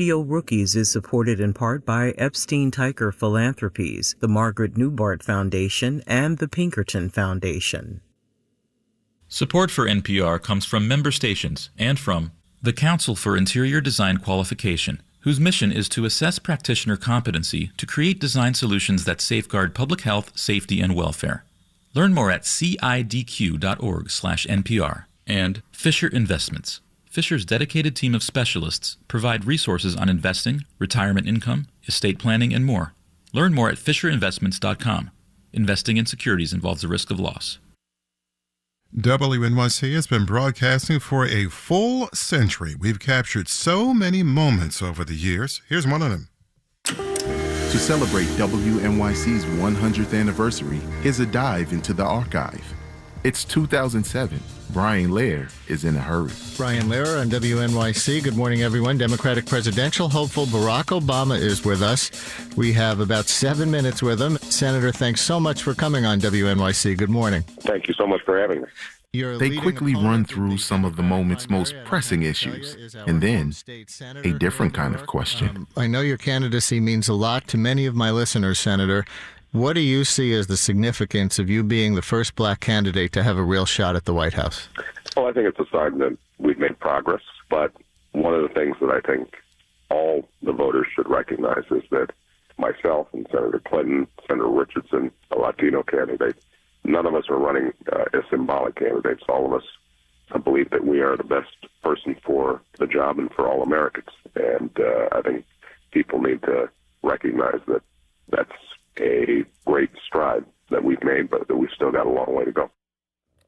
Radio Rookies is supported in part by Epstein-Teicher Philanthropies, the Margaret Newbart Foundation, and the Pinkerton Foundation. Support for NPR comes from member stations and from the Council for Interior Design Qualification, whose mission is to assess practitioner competency to create design solutions that safeguard public health, safety, and welfare. Learn more at cidq.org/NPR. And Fisher Investments. Fisher's dedicated team of specialists provide resources on investing, retirement income, estate planning, and more. Learn more at FisherInvestments.com. Investing in securities involves the risk of loss. WNYC has been broadcasting for a full century. We've captured so many moments over the years. Here's one of them. To celebrate WNYC's 100th anniversary, here's a dive into the archive. It's 2007. Brian Lehrer is in a hurry. Brian Lehrer on WNYC. Good morning, everyone. Democratic presidential hopeful Barack Obama is with us. We have about 7 minutes with him. Senator, thanks so much for coming on WNYC. Good morning. Thank you so much for having me. They quickly run through some of the moment's most pressing issues, and then a different kind of question. I know your candidacy means a lot to many of my listeners, Senator. What do you see as the significance of you being the first black candidate to have a real shot at the White House? Well, I think it's a sign that we've made progress, but one of the things that I think all the voters should recognize is that myself and Senator Clinton, Senator Richardson, a Latino candidate, none of us are running as symbolic candidates. All of us believe that we are the best person for the job and for all Americans. And I think people need to recognize that that's a great stride that we've made, but that we've still got a long way to go.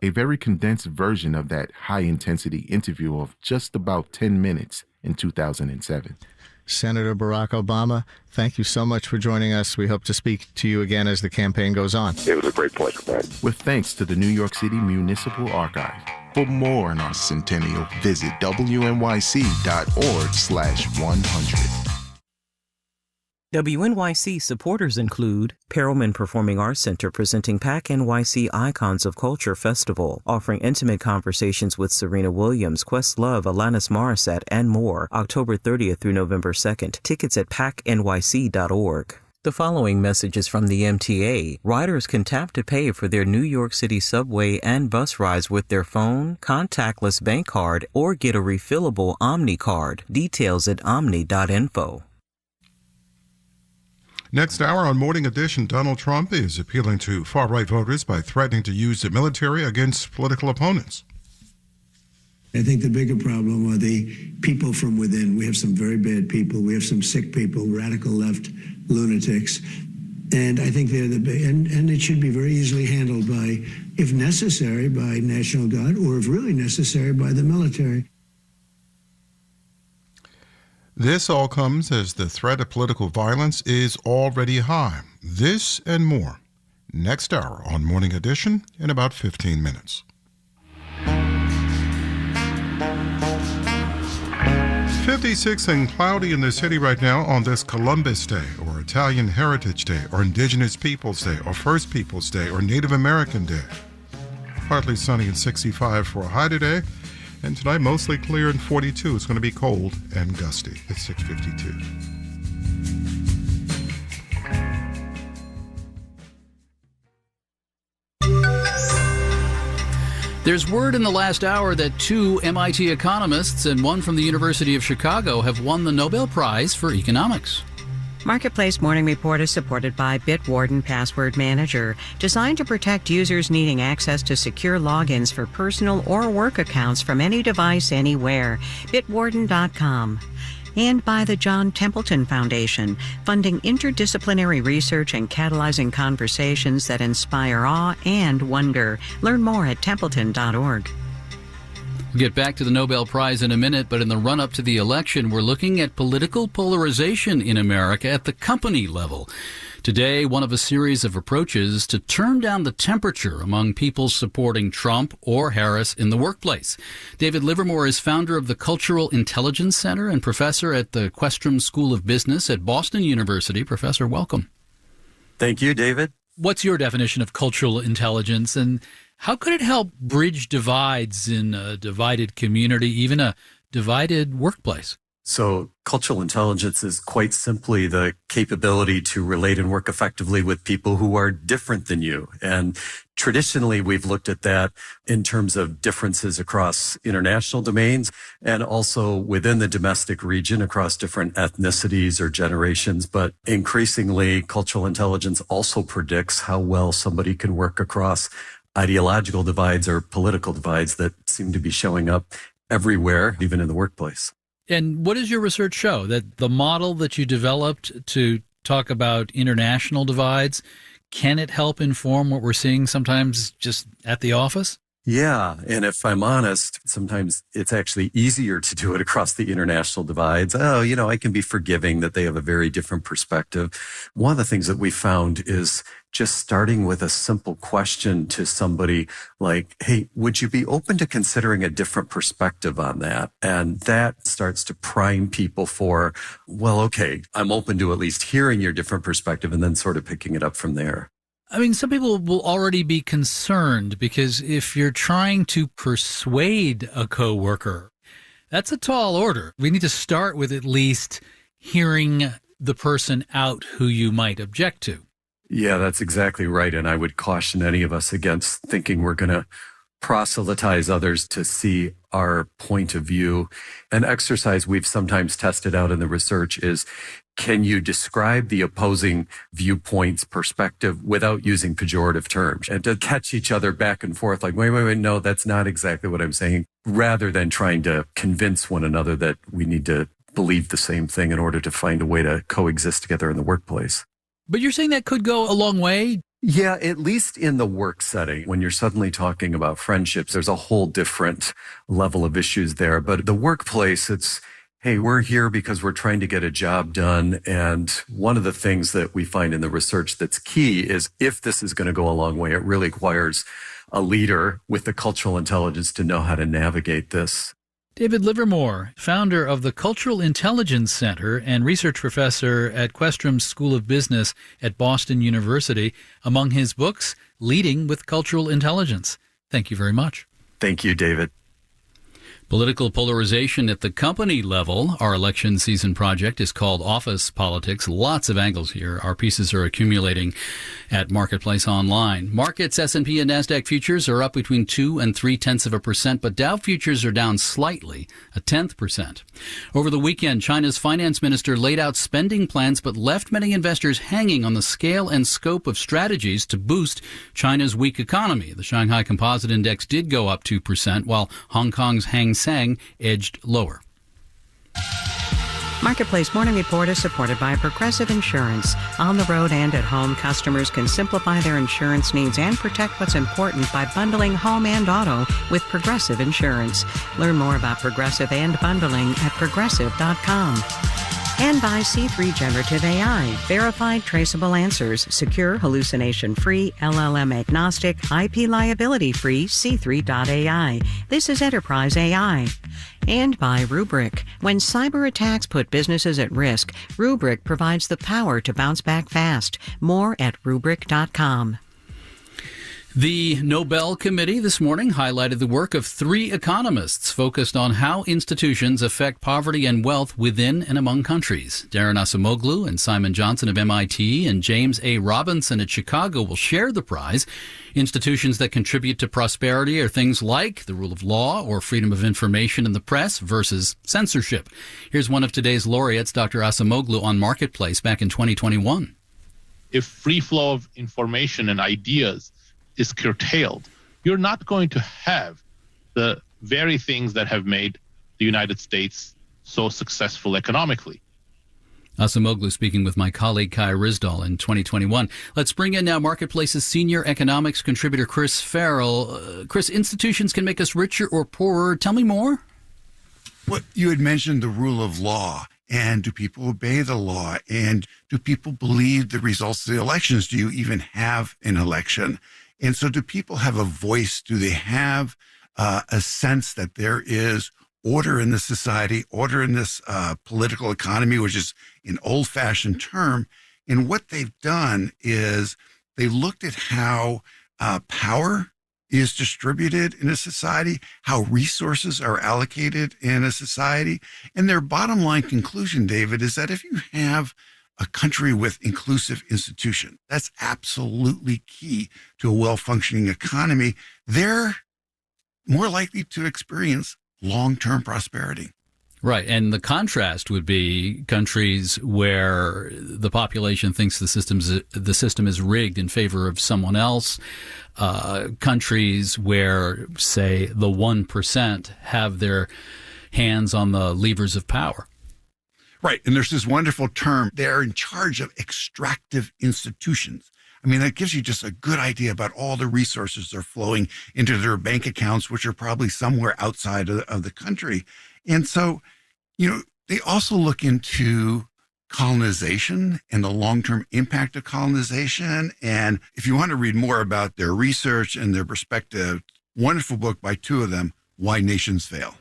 A very condensed version of that high-intensity interview of just about 10 minutes in 2007. Senator Barack Obama, thank you so much for joining us. We hope to speak to you again as the campaign goes on. It was a great pleasure, man. With thanks to the New York City Municipal Archive. For more on our centennial, visit wnyc.org/100. WNYC supporters include Perelman Performing Arts Center presenting PAC NYC Icons of Culture Festival, offering intimate conversations with Serena Williams, Questlove, Alanis Morissette, and more, October 30th through November 2nd. Tickets at pacnyc.org. The following message is from the MTA. Riders can tap to pay for their New York City subway and bus rides with their phone, contactless bank card, or get a refillable Omni card. Details at omni.info. Next hour on Morning Edition, Donald Trump is appealing to far-right voters by threatening to use the military against political opponents. I think the bigger problem are the people from within. We have some very bad people. We have some sick people, radical left lunatics. And I think they're the big, and it should be very easily handled by, if necessary, by National Guard, or if really necessary, by the military. This all comes as the threat of political violence is already high. This and more next hour on Morning Edition in about 15 minutes. 56 and cloudy in the city right now on this Columbus Day, or Italian Heritage Day, or Indigenous Peoples Day, or First Peoples Day, or Native American Day. Partly sunny and 65 for a high today. And tonight, mostly clear and 42. It's going to be cold and gusty at 6:52. There's word in the last hour that 2 MIT economists and 1 from the University of Chicago have won the Nobel Prize for Economics. Marketplace Morning Report is supported by Bitwarden Password Manager, designed to protect users needing access to secure logins for personal or work accounts from any device anywhere. Bitwarden.com. And by the John Templeton Foundation, funding interdisciplinary research and catalyzing conversations that inspire awe and wonder. Learn more at templeton.org. We'll get back to the Nobel Prize in a minute, but in the run-up to the election, we're looking at political polarization in America at the company level. Today, one of a series of approaches to turn down the temperature among people supporting Trump or Harris in the workplace. David Livermore is founder of the Cultural Intelligence Center and professor at the Questrom School of Business at Boston University. Professor, welcome. Thank you, David. What's your definition of cultural intelligence, and how could it help bridge divides in a divided community, even a divided workplace? So cultural intelligence is quite simply the capability to relate and work effectively with people who are different than you. And traditionally, we've looked at that in terms of differences across international domains and also within the domestic region across different ethnicities or generations. But increasingly, cultural intelligence also predicts how well somebody can work across ideological divides or political divides that seem to be showing up everywhere, even in the workplace. And what does your research show? That the model that you developed to talk about international divides, can it help inform what we're seeing sometimes just at the office? Yeah. And if I'm honest, sometimes it's actually easier to do it across the international divides. Oh, I can be forgiving that they have a very different perspective. One of the things that we found is just starting with a simple question to somebody like, hey, would you be open to considering a different perspective on that? And that starts to prime people for, well, okay, I'm open to at least hearing your different perspective and then sort of picking it up from there. I mean, some people will already be concerned because if you're trying to persuade a coworker, that's a tall order. We need to start with at least hearing the person out who you might object to. Yeah, that's exactly right. And I would caution any of us against thinking we're going to proselytize others to see our point of view. An exercise we've sometimes tested out in the research is, can you describe the opposing viewpoint's perspective without using pejorative terms, and to catch each other back and forth like, wait, no, that's not exactly what I'm saying, rather than trying to convince one another that we need to believe the same thing in order to find a way to coexist together in the workplace. But you're saying that could go a long way? Yeah, at least in the work setting. When you're suddenly talking about friendships, there's a whole different level of issues there. But the workplace, it's, hey, we're here because we're trying to get a job done. And one of the things that we find in the research that's key is if this is going to go a long way, it really requires a leader with the cultural intelligence to know how to navigate this. David Livermore, founder of the Cultural Intelligence Center and research professor at Questrom School of Business at Boston University. Among his books, Leading with Cultural Intelligence. Thank you very much. Thank you, David. Political polarization at the company level. Our election season project is called Office Politics. Lots of angles here. Our pieces are accumulating at Marketplace Online. Markets, S&P and NASDAQ futures are up between 2 and 0.3%, but Dow futures are down slightly, 0.1%. Over the weekend, China's finance minister laid out spending plans, but left many investors hanging on the scale and scope of strategies to boost China's weak economy. The Shanghai Composite Index did go up 2%, while Hong Kong's Hang Seng edged lower. Marketplace Morning Report is supported by Progressive Insurance. On the road and at home, customers can simplify their insurance needs and protect what's important by bundling home and auto with Progressive Insurance. Learn more about Progressive and bundling at progressive.com. And by C3 Generative AI, verified traceable answers, secure, hallucination-free, LLM-agnostic, IP liability-free C3.ai. This is Enterprise AI. And by Rubrik. When cyber attacks put businesses at risk, Rubrik provides the power to bounce back fast. More at Rubrik.com. The Nobel Committee this morning highlighted the work of 3 economists focused on how institutions affect poverty and wealth within and among countries. Daron Acemoglu and Simon Johnson of MIT and James A. Robinson at Chicago will share the prize. Institutions that contribute to prosperity are things like the rule of law or freedom of information in the press versus censorship. Here's one of today's laureates, Dr. Acemoglu, on Marketplace back in 2021. If free flow of information and ideas is curtailed, you're not going to have the very things that have made the United States so successful economically. Acemoglu speaking with my colleague Kai Ryssdal in 2021. Let's bring in now Marketplace's senior economics contributor Chris Farrell. Chris, institutions can make us richer or poorer. Tell me more. What you had mentioned, the rule of law. And do people obey the law? And do people believe the results of the elections? Do you even have an election? And so do people have a voice? Do they have a sense that there is order in the society, order in this political economy, which is an old-fashioned term? And what they've done is they looked at how power is distributed in a society, how resources are allocated in a society. And their bottom line conclusion, David, is that if you have a country with inclusive institutions, that's absolutely key to a well-functioning economy. They're more likely to experience long-term prosperity. Right. And the contrast would be countries where the population thinks the system is rigged in favor of someone else, countries where, say, the 1% have their hands on the levers of power. Right. And there's this wonderful term. They're in charge of extractive institutions. I mean, that gives you just a good idea about all the resources that are flowing into their bank accounts, which are probably somewhere outside of the country. And so, they also look into colonization and the long-term impact of colonization. And if you want to read more about their research and their perspective, wonderful book by two of them, Why Nations Fail.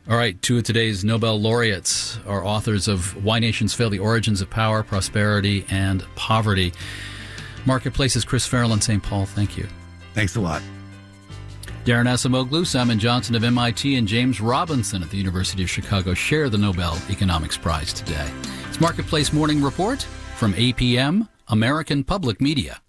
All right, two of today's Nobel laureates are authors of Why Nations Fail, The Origins of Power, Prosperity, and Poverty. Marketplace's Chris Farrell in St. Paul, thank you. Thanks a lot. Darren Acemoglu, Simon Johnson of MIT, and James Robinson at the University of Chicago share the Nobel Economics Prize today. It's Marketplace Morning Report from APM, American Public Media.